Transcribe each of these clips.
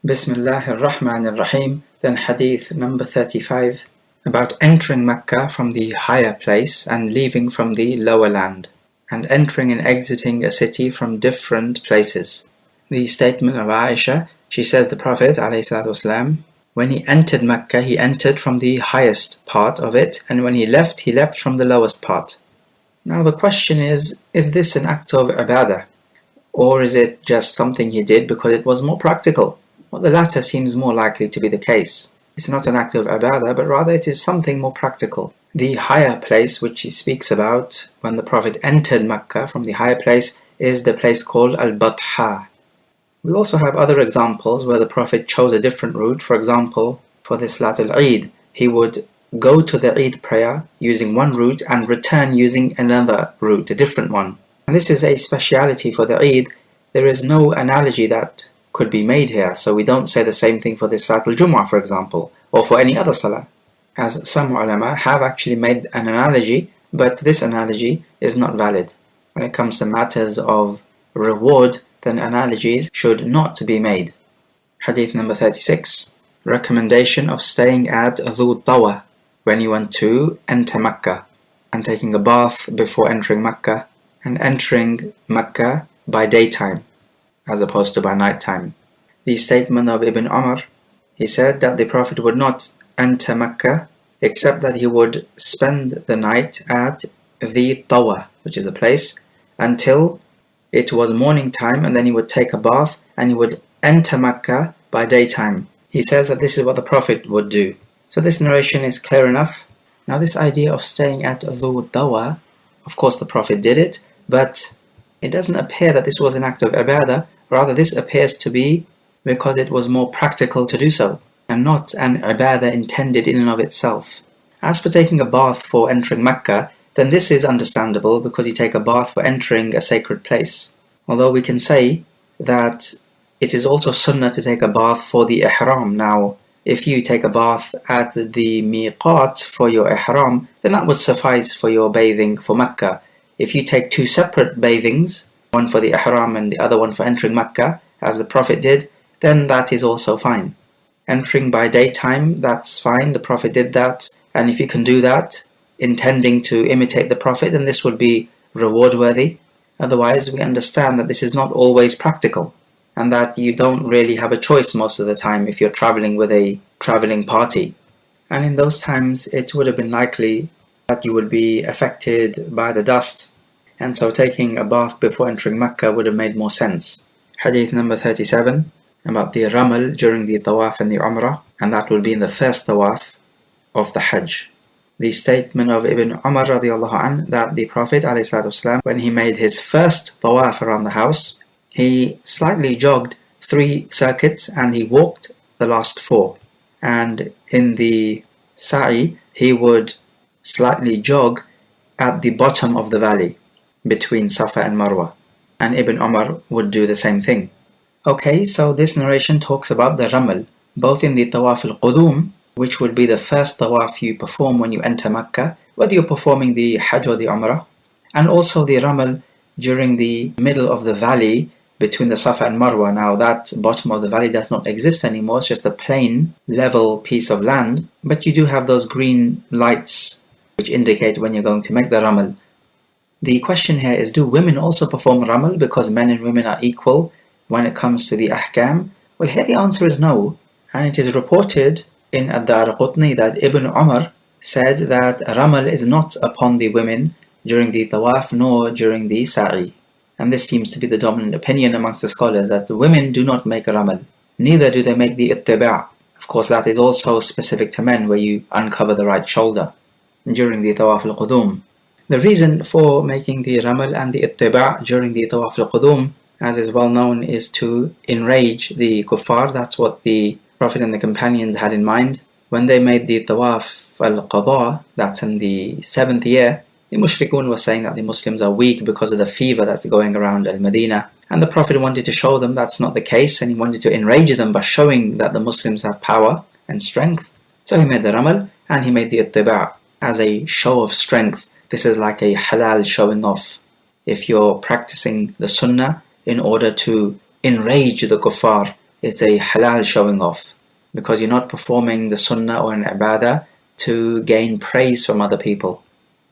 Bismillahir Rahmanir Rahim. Then hadith number 35 about entering Mecca from the higher place and leaving from the lower land, and entering and exiting a city from different places. The statement of Aisha, she says the Prophet ﷺ, when he entered Mecca, he entered from the highest part of it, and when he left from the lowest part. Now the question is this an act of ibadah? Or is it just something he did because it was more practical? Well, the latter seems more likely to be the case. It's not an act of ibadah, but rather it is something more practical. The higher place which he speaks about when the Prophet entered Mecca from the higher place is the place called Al-Batha. We also have other examples where the Prophet chose a different route. For example, for the Salatul Eid, he would go to the Eid prayer using one route and return using another route, a different one. And this is a speciality for the Eid. There is no analogy that could be made here, so we don't say the same thing for the Salatul Jumu'ah, for example, or for any other salah, as some ulama have actually made an analogy, but this analogy is not valid. When it comes to matters of reward, then analogies should not be made. Hadith number 36. Recommendation of staying at Dhu Tawa when you want to enter Mecca, and taking a bath before entering Mecca, and entering Mecca by daytime as opposed to by night time. The statement of Ibn Umar, he said that the Prophet would not enter Mecca except that he would spend the night at the Tawa, which is a place, until it was morning time, and then he would take a bath and he would enter Mecca by daytime. He says that this is what the Prophet would do. So this narration is clear enough. Now this idea of staying at Dhu Tawa, of course the Prophet did it, but it doesn't appear that this was an act of ibadah. Rather, this appears to be because it was more practical to do so, and not an ibadah intended in and of itself. As for taking a bath for entering Mecca, then this is understandable because you take a bath for entering a sacred place. Although we can say that it is also sunnah to take a bath for the ihram. Now, if you take a bath at the miqat for your ihram, then that would suffice for your bathing for Mecca. If you take two separate bathings, one for the ihram and the other one for entering Mecca, as the Prophet did, then that is also fine. Entering by daytime, that's fine, the Prophet did that, and if you can do that, intending to imitate the Prophet, then this would be reward-worthy. Otherwise, we understand that this is not always practical, and that you don't really have a choice most of the time if you're traveling with a traveling party. And in those times, it would have been likely that you would be affected by the dust, and so taking a bath before entering Mecca would have made more sense. Hadith number 37, about the ramal during the tawaf and the umrah, and that will be in the first tawaf of the Hajj. The statement of Ibn Umar radiallahu anh, that the Prophet ﷺ, when he made his first tawaf around the house, he slightly jogged 3 circuits and he walked the last 4. And in the sa'i, he would slightly jog at the bottom of the valley between Safa and Marwa, and Ibn Umar would do the same thing. Okay, so this narration talks about the ramal, both in the tawaf al-qudum, which would be the first tawaf you perform when you enter Mecca, whether you're performing the Hajj or the Umrah, and also the ramal during the middle of the valley between the Safa and Marwa. Now that bottom of the valley does not exist anymore, it's just a plain, level piece of land, but you do have those green lights which indicate when you're going to make the ramal. The question here is, do women also perform ramal because men and women are equal when it comes to the ahkam? Well, here the answer is no, and it is reported in Ad-Daraqutni that Ibn Umar said that ramal is not upon the women during the tawaf nor during the sa'i. And this seems to be the dominant opinion amongst the scholars, that the women do not make ramal, neither do they make the ittiba'. Of course, that is also specific to men, where you uncover the right shoulder during the tawaf al-qudum. The reason for making the ramal and the ittiba' during the tawaf al-qudum, as is well known, is to enrage the kuffar. That's what the Prophet and the companions had in mind. When they made the tawaf al-qada, that's in the 7th year, the mushrikun were saying that the Muslims are weak because of the fever that's going around al-Madinah. And the Prophet wanted to show them that's not the case, and he wanted to enrage them by showing that the Muslims have power and strength. So he made the ramal and he made the ittiba' as a show of strength. This is like a halal showing off. If you're practicing the sunnah in order to enrage the kuffar it's a halal showing off, because you're not performing the sunnah or an ibadah to gain praise from other people.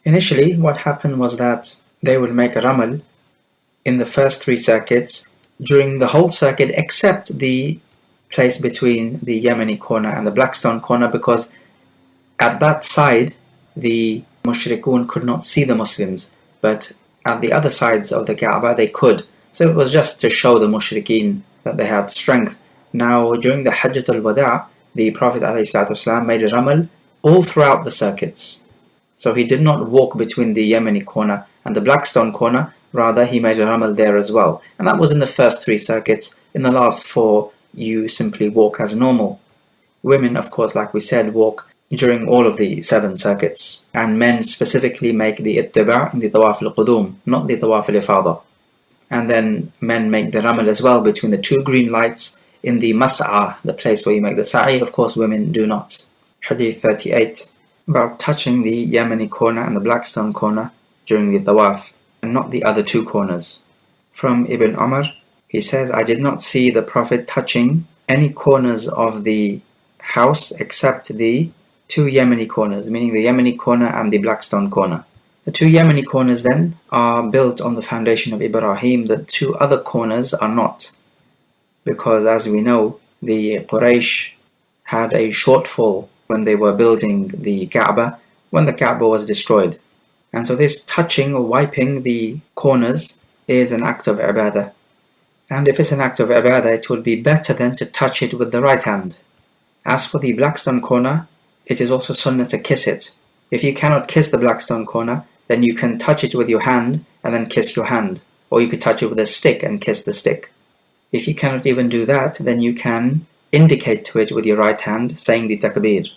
Initially, what happened was that they would make a ramal in the first 3 circuits during the whole circuit except the place between the Yemeni corner and the Blackstone corner, because at that side the mushrikun could not see the Muslims, but at the other sides of the Kaaba they could. So it was just to show the mushrikeen that they had strength. Now during the Hajjatul Wada', the Prophet ﷺ made a ramal all throughout the circuits. So he did not walk between the Yemeni corner and the Blackstone corner, rather he made a ramal there as well. And that was in the first 3 circuits. In the last 4 you simply walk as normal. Women, of course, like we said, walk during all of the 7 circuits, and men specifically make the ittiba' in the tawaf al-qudum, not the tawaf al-ifada. And then men make the ramal as well between the 2 green lights in the mas'a, the place where you make the sa'i. Of course, women do not. Hadith 38, about touching the Yemeni corner and the Blackstone corner during the tawaf, and not the other 2 corners. From Ibn Umar, he says, I did not see the Prophet touching any corners of the house except the 2 Yemeni corners, meaning the Yemeni corner and the Blackstone corner. The 2 Yemeni corners then are built on the foundation of Ibrahim. The 2 other corners are not, because as we know, the Quraysh had a shortfall when they were building the Kaaba, when the Kaaba was destroyed. And so this touching or wiping the corners is an act of ibadah. And if it's an act of ibadah, it would be better than to touch it with the right hand. As for the Blackstone corner, it is also sunnah to kiss it. If you cannot kiss the Blackstone corner, then you can touch it with your hand and then kiss your hand. Or you could touch it with a stick and kiss the stick. If you cannot even do that, then you can indicate to it with your right hand, saying the takbir.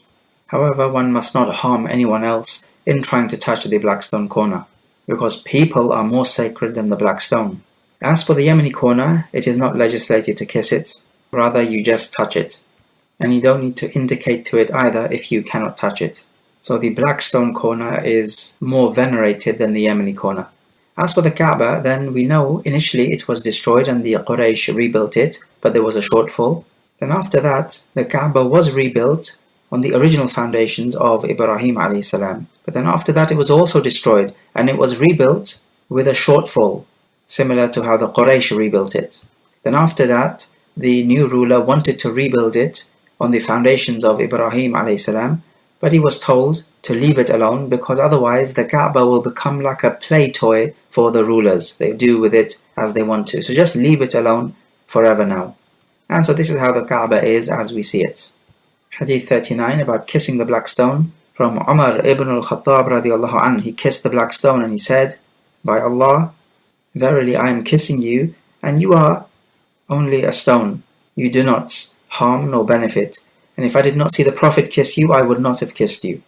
However, one must not harm anyone else in trying to touch the Blackstone corner, because people are more sacred than the Blackstone. As for the Yemeni corner, it is not legislated to kiss it, rather you just touch it. And you don't need to indicate to it either if you cannot touch it. So the Blackstone corner is more venerated than the Yemeni corner. As for the Kaaba, then we know initially it was destroyed and the Quraysh rebuilt it, but there was a shortfall. Then after that, the Kaaba was rebuilt on the original foundations of Ibrahim alayhi salam. But then after that it was also destroyed, and it was rebuilt with a shortfall, similar to how the Quraysh rebuilt it. Then after that, the new ruler wanted to rebuild it on the foundations of Ibrahim alayhi salam, but he was told to leave it alone, because otherwise the Kaaba will become like a play toy for the rulers. They do with it as they want to. So just leave it alone forever now. And so this is how the Kaaba is as we see it. Hadith 39, about kissing the black stone. From Umar ibn al-Khattab radiallahu anhu, he kissed the black stone and he said, by Allah, verily I am kissing you, and you are only a stone. You do not harm nor benefit. And if I did not see the Prophet kiss you, I would not have kissed you.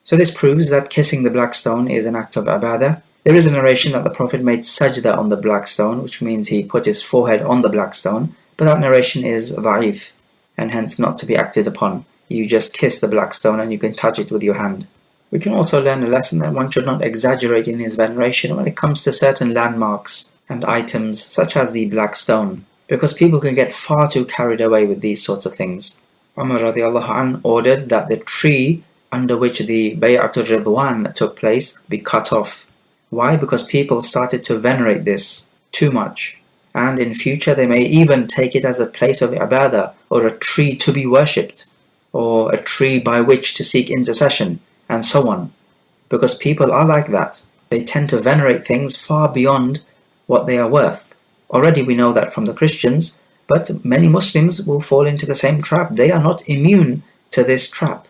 So this proves that kissing the black stone is an act of ibadah. There is a narration that the Prophet made sajda on the black stone, which means he put his forehead on the black stone, but that narration is da'if, and hence not to be acted upon. You just kiss the black stone and you can touch it with your hand. We can also learn a lesson that one should not exaggerate in his veneration when it comes to certain landmarks and items such as the black stone, because people can get far too carried away with these sorts of things. Umar radiallahu anh ordered that the tree under which the Bay'atul Ridwan took place be cut off. Why? Because people started to venerate this too much, and in future they may even take it as a place of ibadah, or a tree to be worshipped, or a tree by which to seek intercession, and so on. Because people are like that. They tend to venerate things far beyond what they are worth. Already we know that from the Christians, but many Muslims will fall into the same trap. They are not immune to this trap.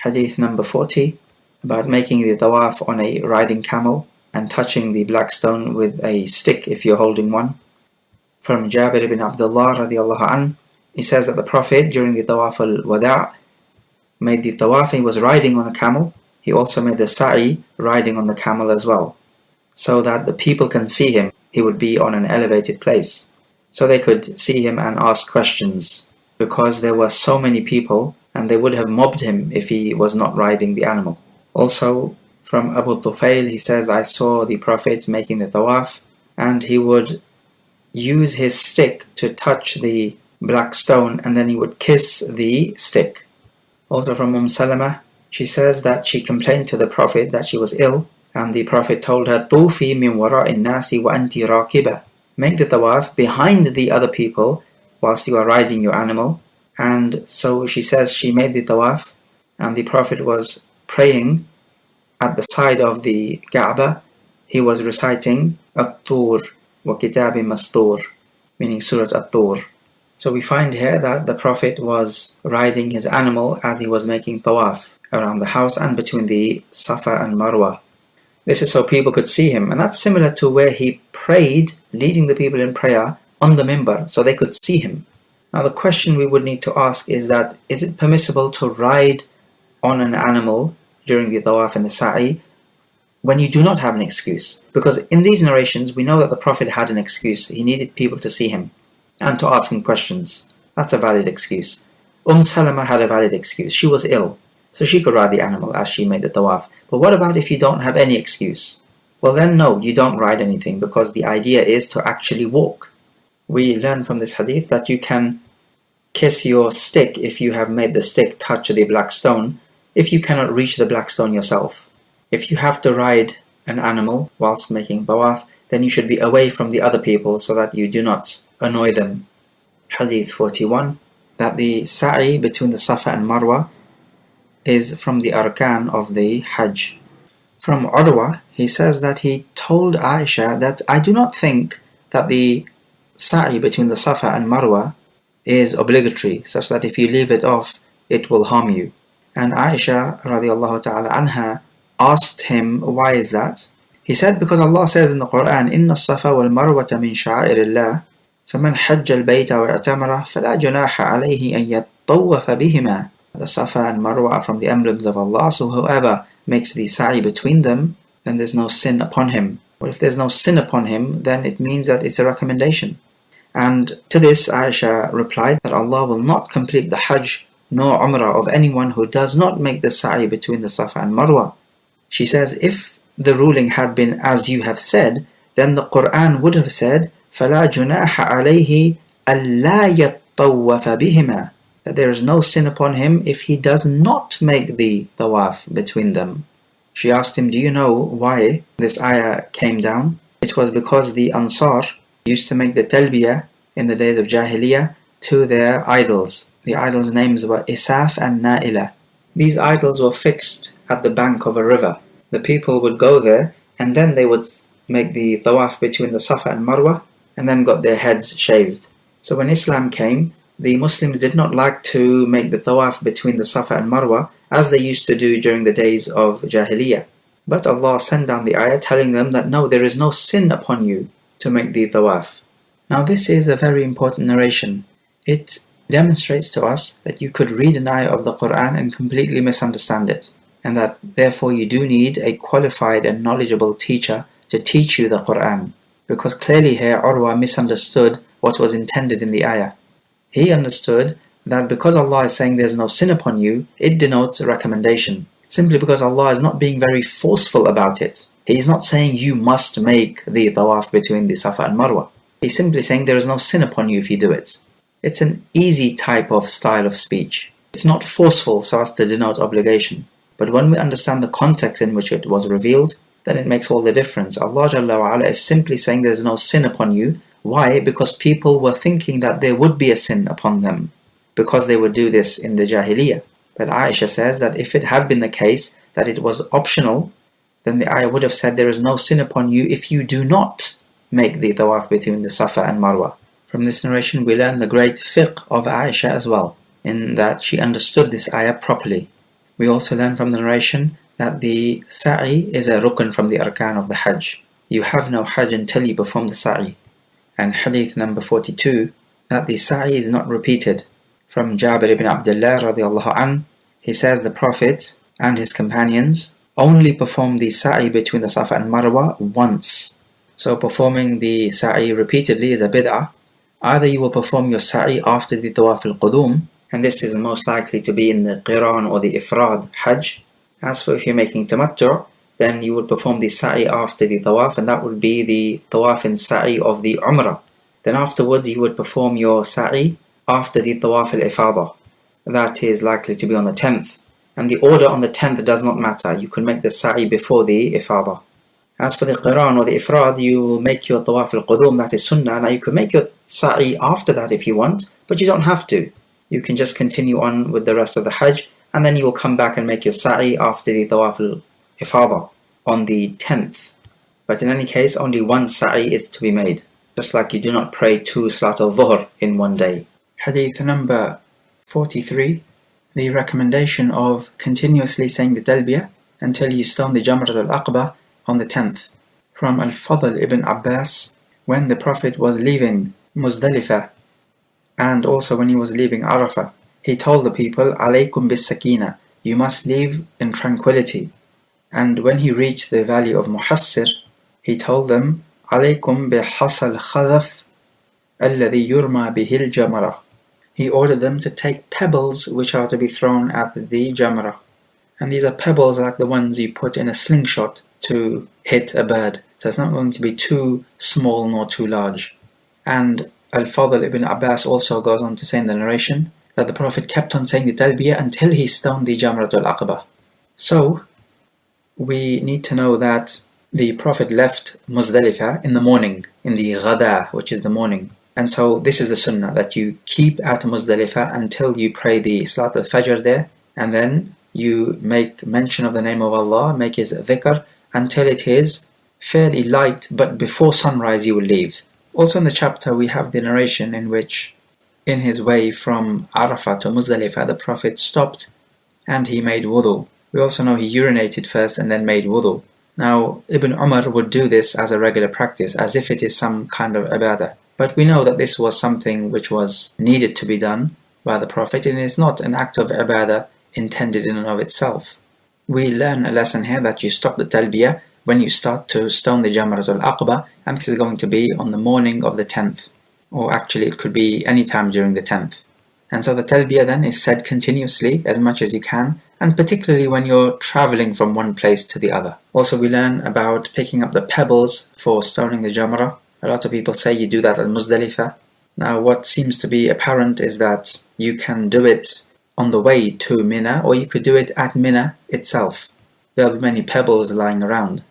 Hadith number 40, about making the tawaf on a riding camel and touching the black stone with a stick if you're holding one. From Jabir ibn Abdullah radiallahu anh, he says that the Prophet during the tawaf al-wada' made the tawaf, he was riding on a camel. He also made the sa'i riding on the camel as well, so that the people can see him. He would be on an elevated place, so they could see him and ask questions, because there were so many people and they would have mobbed him if he was not riding the animal. Also from Abu Tufail, he says, I saw the Prophet making the tawaf, and he would use his stick to touch the black stone and then he would kiss the stick. Also from Salama, she says that she complained to the Prophet that she was ill, and the Prophet told her, "Tufi min wara'i nasi wa anti raqiba." Make the tawaf behind the other people whilst you are riding your animal. And so she says she made the tawaf, and the Prophet was praying at the side of the Kaaba. He was reciting At-Tur wa Kitab Mastur, meaning Surah At-Tur. So we find here that the Prophet was riding his animal as he was making tawaf around the house and between the Safa and Marwa. This is so people could see him, and that's similar to where he prayed, leading the people in prayer on the minbar, so they could see him. Now the question we would need to ask is that, is it permissible to ride on an animal during the tawaf and the sa'i when you do not have an excuse? Because in these narrations we know that the Prophet had an excuse. He needed people to see him and to ask him questions. That's a valid excuse. Salama had a valid excuse. She was ill, so she could ride the animal as she made the tawaf. But what about if you don't have any excuse? Well then no, you don't ride anything, because the idea is to actually walk. We learn from this hadith that you can kiss your stick if you have made the stick touch the black stone, if you cannot reach the black stone yourself. If you have to ride an animal whilst making tawaf, then you should be away from the other people so that you do not annoy them. Hadith 41, that the sa'i between the Safa and Marwa is from the arkan of the Hajj. From Urwa, he says that he told Aisha that I do not think that the sa'i between the Safa and Marwa is obligatory, such that if you leave it off, it will harm you. And Aisha radiallahu ta'ala anha asked him, why is that? He said, because Allah says in the Quran, إِنَّ الصَّفَا وَالْمَرْوَةَ مِنْ شَعَائِرِ اللَّهِ فَمَنْ حَجَّ الْبَيْتَ وَاعْتَمَرَ فَلَا جُنَاحَ عَلَيْهِ أَنْ يَطَّوَّفَ بِهِمَا. The Safa and Marwa are from the emblems of Allah, so whoever makes the sa'i between them, then there's no sin upon him. Well, if there's no sin upon him, then it means that it's a recommendation. And to this Aisha replied that Allah will not complete the Hajj nor Umrah of anyone who does not make the sa'i between the Safa and Marwa. She says, if the ruling had been as you have said, then the Quran would have said, فَلَا جُنَاحَ عَلَيْهِ أَلَّا يَطَّوَّفَ بِهِمَا, that there is no sin upon him if he does not make the tawaf between them. She asked him, do you know why this ayah came down? It was because the Ansar used to make the talbiyah in the days of Jahiliyyah to their idols. The idols' names were Isaf and Na'ila. These idols were fixed at the bank of a river. The people would go there and then they would make the tawaf between the Safa and Marwa and then got their heads shaved. So when Islam came, the Muslims did not like to make the tawaf between the Safa and Marwa as they used to do during the days of Jahiliyyah. But Allah sent down the ayah telling them that no, there is no sin upon you to make the tawaf. Now this is a very important narration. It demonstrates to us that you could read an ayah of the Quran and completely misunderstand it, and that therefore you do need a qualified and knowledgeable teacher to teach you the Quran, because clearly here Urwa misunderstood what was intended in the ayah. He understood that because Allah is saying there's no sin upon you, it denotes a recommendation, simply because Allah is not being very forceful about it. He is not saying you must make the tawaf between the Safa and Marwa. He's simply saying there is no sin upon you if you do it. It's an easy type of style of speech. It's not forceful so as to denote obligation. But when we understand the context in which it was revealed, then it makes all the difference. Allah Jalla wa Ala is simply saying there is no sin upon you. Why? Because people were thinking that there would be a sin upon them, because they would do this in the Jahiliyyah. But Aisha says that if it had been the case that it was optional, then the ayah would have said there is no sin upon you if you do not make the tawaf between the Safa and Marwa. From this narration we learn the great fiqh of Aisha as well, in that she understood this ayah properly. We also learn from the narration that the sa'i is a rukn from the arkan of the Hajj. You have no Hajj until you perform the sa'i. And hadith number 42, that the sa'i is not repeated. From Jabir ibn Abdullah radiallahu anh, he says the Prophet and his companions only performed the sa'i between the Safa and Marwa once. So performing the sa'i repeatedly is a bid'ah. Either you will perform your sa'i after the tawaf al-qudum, and this is most likely to be in the qiran or the ifrad Hajj. As for if you're making tamattu', then you would perform the sa'i after the tawaf, and that would be the tawaf and sa'i of the umrah. Then afterwards you would perform your sa'i after the Tawaf al-Ifadah. That is likely to be on the 10th. And the order on the 10th does not matter. You can make the sa'i before the Ifadah. As for the Qiran or the Ifrad, you will make your Tawaf al-Qudum, that is Sunnah. Now you can make your sa'i after that if you want, but you don't have to. You can just continue on with the rest of the Hajj, and then you will come back and make your sa'i after the Tawaf al-Ifadah on the 10th. But in any case, only one sa'i is to be made, just like you do not pray 2 Salat al-Dhuhr in one day. Hadith number 43, the recommendation of continuously saying the talbiyah until you stone the Jamrat al-Aqaba on the 10th. From Al-Fadl ibn Abbas, when the Prophet was leaving Muzdalifah and also when he was leaving Arafah, he told the people, alaykum bis sakina, you must leave in tranquility. And when he reached the valley of Muhassir, he told them, alaykum bi hasal khadaf alladhi yurma bihil jamara. He ordered them to take pebbles which are to be thrown at the Jamrah. And these are pebbles like the ones you put in a slingshot to hit a bird. So it's not going to be too small nor too large. And Al-Fadl ibn Abbas also goes on to say in the narration that the Prophet kept on saying the talbiyah until he stoned the Jamratul Aqaba. So we need to know that the Prophet left Muzdalifah in the morning, in the Ghada, which is the morning. And so this is the sunnah, that you keep at Muzdalifah until you pray the Salat al-Fajr there, and then you make mention of the name of Allah, make his dhikr, until it is fairly light, but before sunrise you will leave. Also in the chapter we have the narration in which, in his way from Arafah to Muzdalifah, the Prophet stopped and he made wudu. We also know he urinated first and then made wudu. Now Ibn Umar would do this as a regular practice, as if it is some kind of ibadah. But we know that this was something which was needed to be done by the Prophet, and it is not an act of ibadah intended in and of itself. We learn a lesson here that you stop the talbiyah when you start to stone the Jamratul Aqaba, and this is going to be on the morning of the 10th, or actually it could be any time during the 10th. And so the talbiyah then is said continuously as much as you can, and particularly when you're traveling from one place to the other. Also we learn about picking up the pebbles for stoning the Jamrah. A lot of people say you do that at Muzdalifah. Now what seems to be apparent is that you can do it on the way to Mina, or you could do it at Mina itself. There will be many pebbles lying around.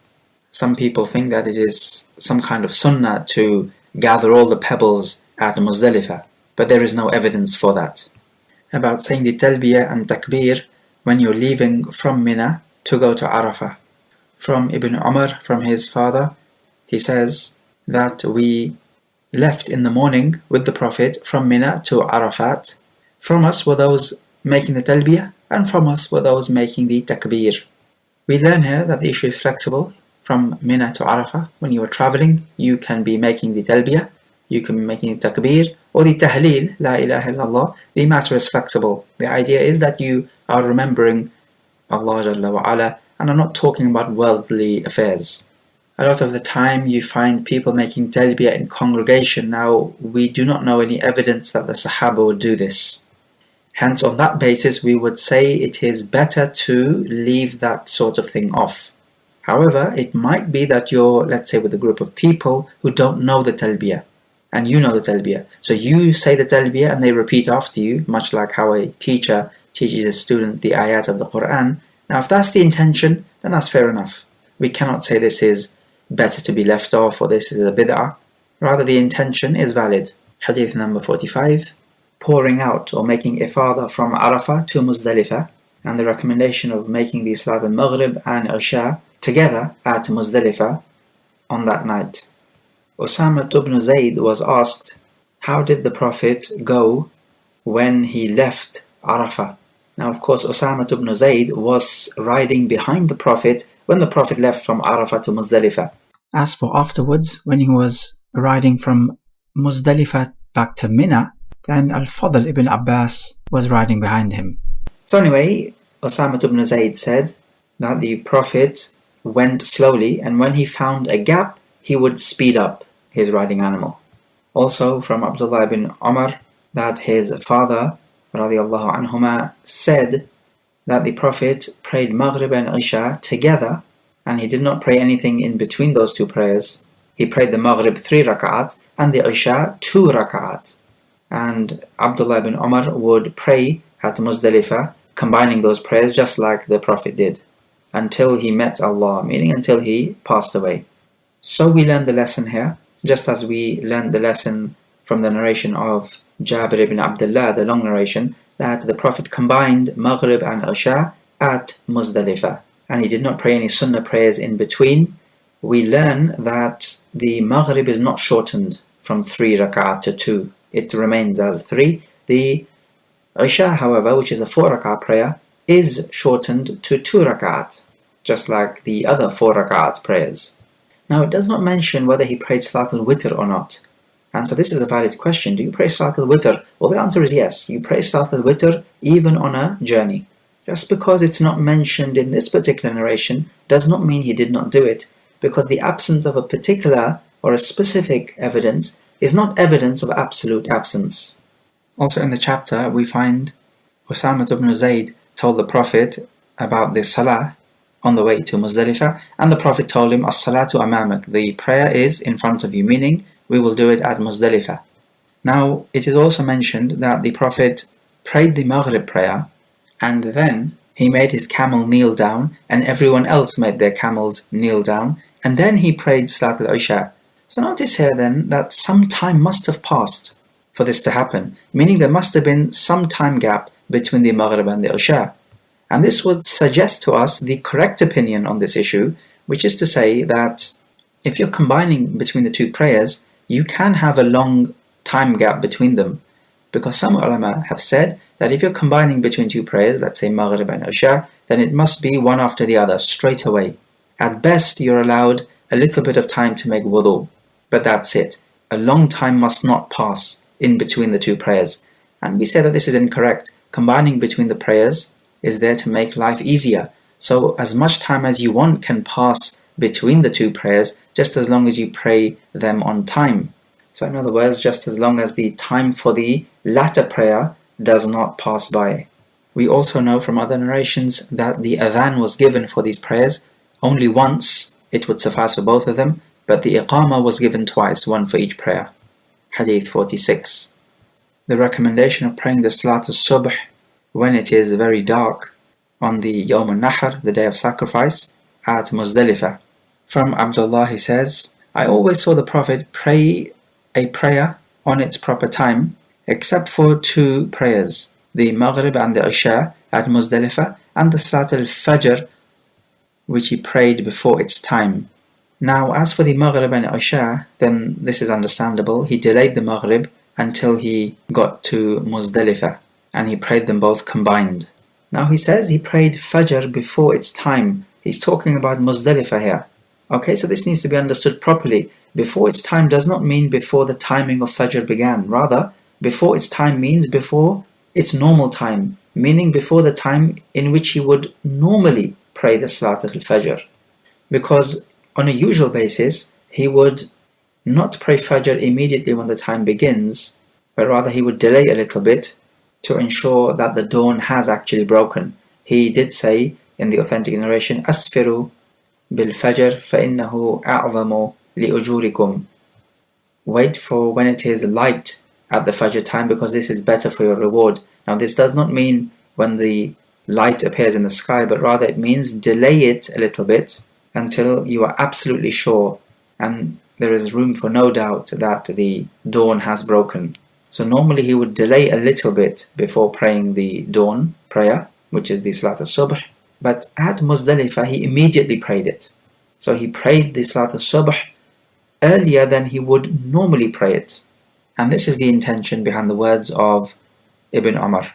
Some people think that it is some kind of sunnah to gather all the pebbles at Muzdalifah, but there is no evidence for that. About saying the talbiyah and takbir when you're leaving from Mina to go to Arafah. From Ibn Umar, from his father, he says that we left in the morning with the Prophet from Mina to Arafat. From us were those making the talbiyah, and from us were those making the takbir. We learn here that the issue is flexible. From Mina to Arafah, when you are traveling, you can be making the talbiyah, you can be making the takbir, or the tahleel, la ilaha illallah. The matter is flexible. The idea is that you are remembering Allah Jalla wa Ala and are not talking about worldly affairs. A lot of the time you find people making talbiyah in congregation. Now, we do not know any evidence that the Sahaba would do this. Hence, on that basis, we would say it is better to leave that sort of thing off. However, it might be that you're, let's say, with a group of people who don't know the talbiyah, and you know the talbiyah. So you say the talbiyah and they repeat after you, much like how a teacher teaches a student the ayat of the Quran. Now, if that's the intention, then that's fair enough. We cannot say this is better to be left off or this is a bid'ah. Rather, the intention is valid. Hadith number 45, pouring out or making ifadah from Arafah to Muzdalifah, and the recommendation of making the Salat al-Maghrib and Isha together at Muzdalifah on that night. Usama ibn Zayd was asked, how did the Prophet go when he left Arafah? Now, of course, Usama ibn Zayd was riding behind the Prophet when the Prophet left from Arafah to Muzdalifah. As for afterwards, when he was riding from Muzdalifah back to Mina, then Al-Fadl ibn Abbas was riding behind him. So anyway, Usama ibn Zayd said that the Prophet went slowly, and when he found a gap, he would speed up his riding animal. Also from Abdullah ibn Umar, that his father, radiallahu anhuma, said that the Prophet prayed Maghrib and Isha together, and he did not pray anything in between those two prayers. He prayed the Maghrib 3 rak'at and the Isha 2 rak'at. and Abdullah ibn Umar would pray at Muzdalifah, combining those prayers just like the Prophet did, until he met Allah, meaning until he passed away. So we learn the lesson here, just as we learned the lesson from the narration of Jabir ibn Abdullah, the long narration, that the Prophet combined Maghrib and Isha at Muzdalifah, and he did not pray any Sunnah prayers in between. We learn that the Maghrib is not shortened from 3 rak'at to 2. It remains as 3. The Isha, however, which is a 4 rak'at prayer, is shortened to 2 rak'at, just like the other 4 rak'at prayers. Now, it does not mention whether he prayed Salat al-Witr or not. And so this is a valid question. Do you pray Salat al-Witr? Well, the answer is yes. You pray Salat al-Witr even on a journey. Just because it's not mentioned in this particular narration does not mean he did not do it, because the absence of a particular or a specific evidence is not evidence of absolute absence. Also in the chapter we find Usama ibn Zayd told the Prophet about the salah on the way to Muzdalifah, and the Prophet told him, As-salatu amamak, the prayer is in front of you, meaning we will do it at Muzdalifah. Now it is also mentioned that the Prophet prayed the Maghrib prayer, and then he made his camel kneel down, and everyone else made their camels kneel down, and then he prayed Salat al-Isha. So notice here then that some time must have passed for this to happen, meaning there must have been some time gap between the Maghrib and the Isha. And this would suggest to us the correct opinion on this issue, which is to say that if you're combining between the two prayers, you can have a long time gap between them. Because some ulama have said that if you're combining between two prayers, let's say Maghrib and Isha, then it must be one after the other, straight away. At best, you're allowed a little bit of time to make wudu, but that's it. A long time must not pass in between the two prayers. And we say that this is incorrect. Combining between the prayers is there to make life easier. So as much time as you want can pass between the two prayers, just as long as you pray them on time. So in other words, just as long as the time for the latter prayer does not pass by. We also know from other narrations that the adhan was given for these prayers only once. It would suffice for both of them, but the iqamah was given twice, one for each prayer. Hadith 46. The recommendation of praying the Salat al-Subh when it is very dark on the Yawm al-Nahr, the day of sacrifice, at Muzdalifah. From Abdullah he says, I always saw the Prophet pray a prayer on its proper time, except for two prayers, the Maghrib and the Isha at Muzdalifah, and the Salat al-Fajr, which he prayed before its time. Now, as for the Maghrib and Isha, then this is understandable. He delayed the Maghrib until he got to Muzdalifah, and he prayed them both combined. Now he says he prayed Fajr before its time. He's talking about Muzdalifah here. Okay, so this needs to be understood properly. Before its time does not mean before the timing of Fajr began. Rather, before its time means before its normal time, meaning before the time in which he would normally pray the Salat al-Fajr. Because on a usual basis, he would not pray Fajr immediately when the time begins, but rather he would delay a little bit to ensure that the dawn has actually broken. He did say in the authentic narration, Asfiru bil-Fajr fa-innahu a'zamu li-ujurikum. Wait for when it is light at the Fajr time, because this is better for your reward. Now this does not mean when the light appears in the sky, but rather it means delay it a little bit until you are absolutely sure and there is room for no doubt that the dawn has broken. So normally he would delay a little bit before praying the dawn prayer, which is the Salat al-Subh, but at Muzdalifah he immediately prayed it. So he prayed the Salat al-Subh earlier than he would normally pray it. And this is the intention behind the words of Ibn Umar.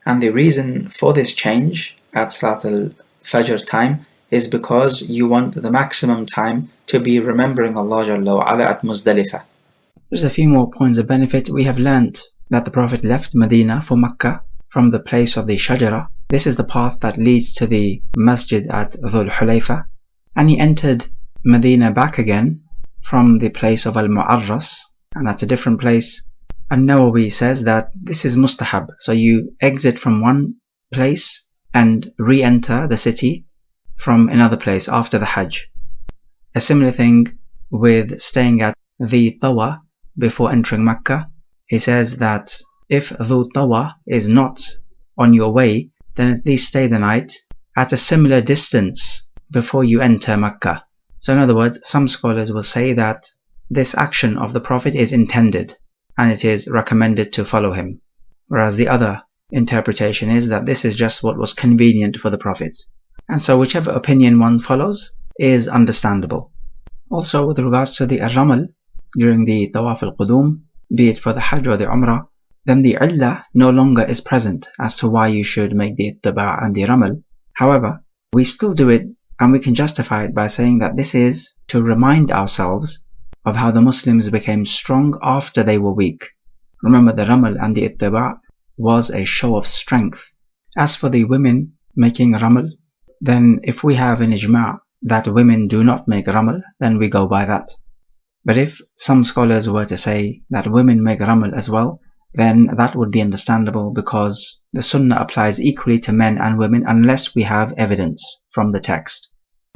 And the reason for this change at Salat al-Fajr time is because you want the maximum time to be remembering Allah Jalla wa Ala at Muzdalifah. There's a few more points of benefit. We have learnt that the Prophet left Medina for Mecca from the place of the Shajara. This is the path that leads to the Masjid at Dhul Hulayfa. And he entered Medina back again from the place of Al-Mu'arras, and that's a different place. An-Nawawi says that this is mustahab, so you exit from one place and re-enter the city from another place after the Hajj. A similar thing with staying at the Tawa before entering Mecca. he says that if Dhu Tawa is not on your way, then at least stay the night at a similar distance before you enter Mecca. So in other words, some scholars will say that this action of the Prophet is intended and it is recommended to follow him, whereas the other interpretation is that this is just what was convenient for the Prophet. And so whichever opinion one follows is understandable. Also with regards to the Ramal during the Tawaf al-Qudum, be it for the Hajj or the Umrah, then the illah no longer is present as to why you should make the ittiba' and the Ramal. However, we still do it and we can justify it by saying that this is to remind ourselves of how the Muslims became strong after they were weak. Remember, the Ramal and the ittiba' was a show of strength. As for the women making Ramal, then if we have an ijma' that women do not make Ramal, then we go by that. But if some scholars were to say that women make Ramal as well, then that would be understandable because the sunnah applies equally to men and women unless we have evidence from the text.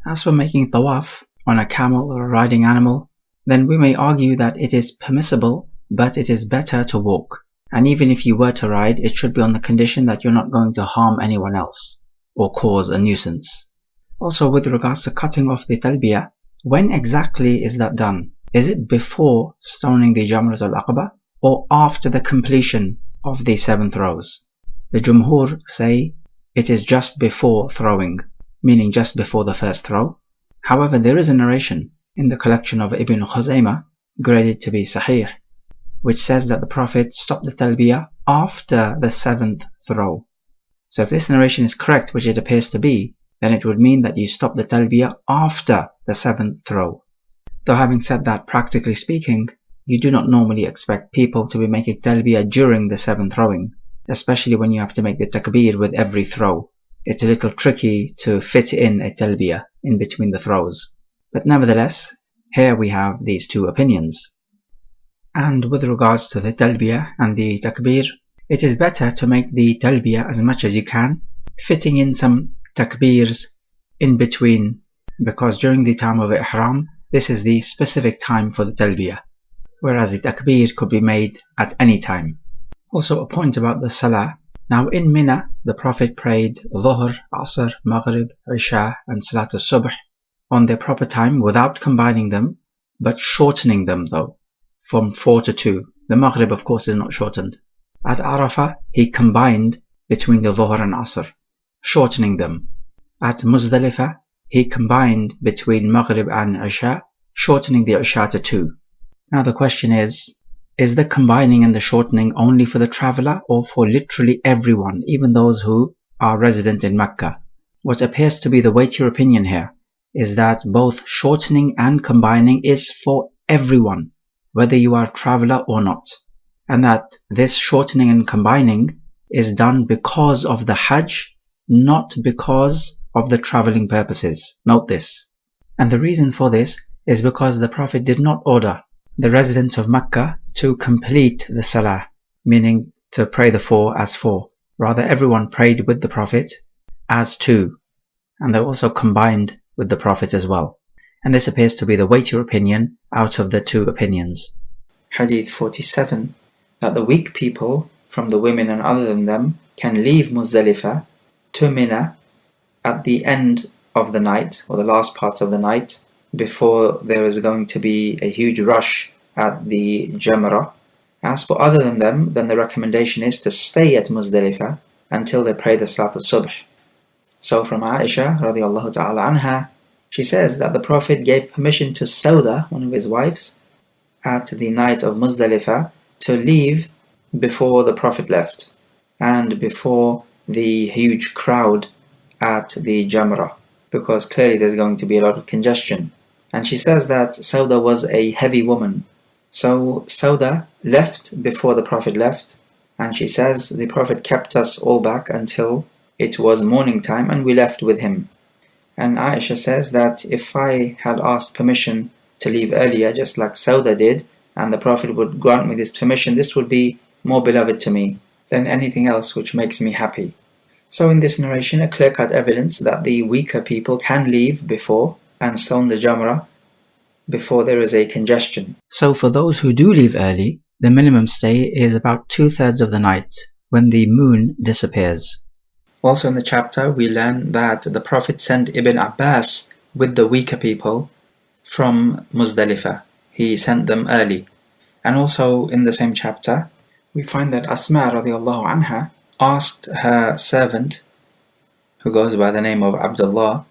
As for making tawaf on a camel or a riding animal, then we may argue that it is permissible, but it is better to walk. And even if you were to ride, it should be on the condition that you're not going to harm anyone else or cause a nuisance. Also with regards to cutting off the talbiyah, when exactly is that done? Is it before stoning the Jamrat al-Aqaba or after the completion of the 7 throws? The Jumhur say it is just before throwing, meaning just before the first throw. However, there is a narration in the collection of Ibn Khuzaymah, graded to be Sahih, which says that the Prophet stopped the talbiyah after the 7th throw. So if this narration is correct, which it appears to be, then it would mean that you stop the talbiyah after the 7th throw. Though having said that, practically speaking, you do not normally expect people to be making talbiyah during the 7th throwing, especially when you have to make the takbir with every throw. It's a little tricky to fit in a talbiyah in between the throws. But nevertheless, here we have these two opinions. And with regards to the talbiyah and the takbir, it is better to make the talbiyah as much as you can, fitting in some takbirs in between, because during the time of ihram, this is the specific time for the talbiyah, whereas the takbir could be made at any time. Also a point about the salah. Now in Mina, the Prophet prayed Dhuhr, Asr, Maghrib, Isha and Salat al-Subh on their proper time without combining them, but shortening them though, from 4 to 2. The Maghrib of course is not shortened. At Arafah, he combined between the Dhuhr and Asr, shortening them. At Muzdalifah, he combined between Maghrib and Isha, shortening the Isha to 2. Now the question is the combining and the shortening only for the traveller or for literally everyone, even those who are resident in Mecca? What appears to be the weightier opinion here is that both shortening and combining is for everyone, whether you are a traveller or not, and that this shortening and combining is done because of the Hajj, not because of the travelling purposes. Note this. And the reason for this is because the Prophet did not order the residents of Mecca to complete the Salah, meaning to pray the 4 as 4. Rather, everyone prayed with the Prophet as 2, and they also combined with the Prophet as well. And this appears to be the weightier opinion out of the two opinions. Hadith 47, that the weak people from the women and other than them can leave Muzdalifah to Mina at the end of the night, or the last parts of the night, before there is going to be a huge rush at the Jamrah. As for other than them, then the recommendation is to stay at Muzdalifah until they pray the Salat al-Subh. So from Aisha radiallahu ta'ala anha, she says that the Prophet gave permission to Sauda, one of his wives, at the night of Muzdalifah to leave before the Prophet left and before the huge crowd at the Jamrah, because clearly there's going to be a lot of congestion. And she says that Sauda was a heavy woman. So Sauda left before the Prophet left, and she says the Prophet kept us all back until it was morning time and we left with him. And Aisha says that if I had asked permission to leave earlier, just like Sauda did, and the Prophet would grant me this permission, this would be more beloved to me than anything else which makes me happy. So in this narration, a clear-cut evidence that the weaker people can leave before and stone the Jamrah before there is a congestion. So for those who do leave early, The minimum stay is about 2/3 of the night, when the moon disappears. Also in the chapter, we learn that the Prophet sent Ibn Abbas with the weaker people from Muzdalifah. He sent them early. And also in the same chapter, we find that Asma radiallahu anha asked her servant, who goes by the name of Abdullah,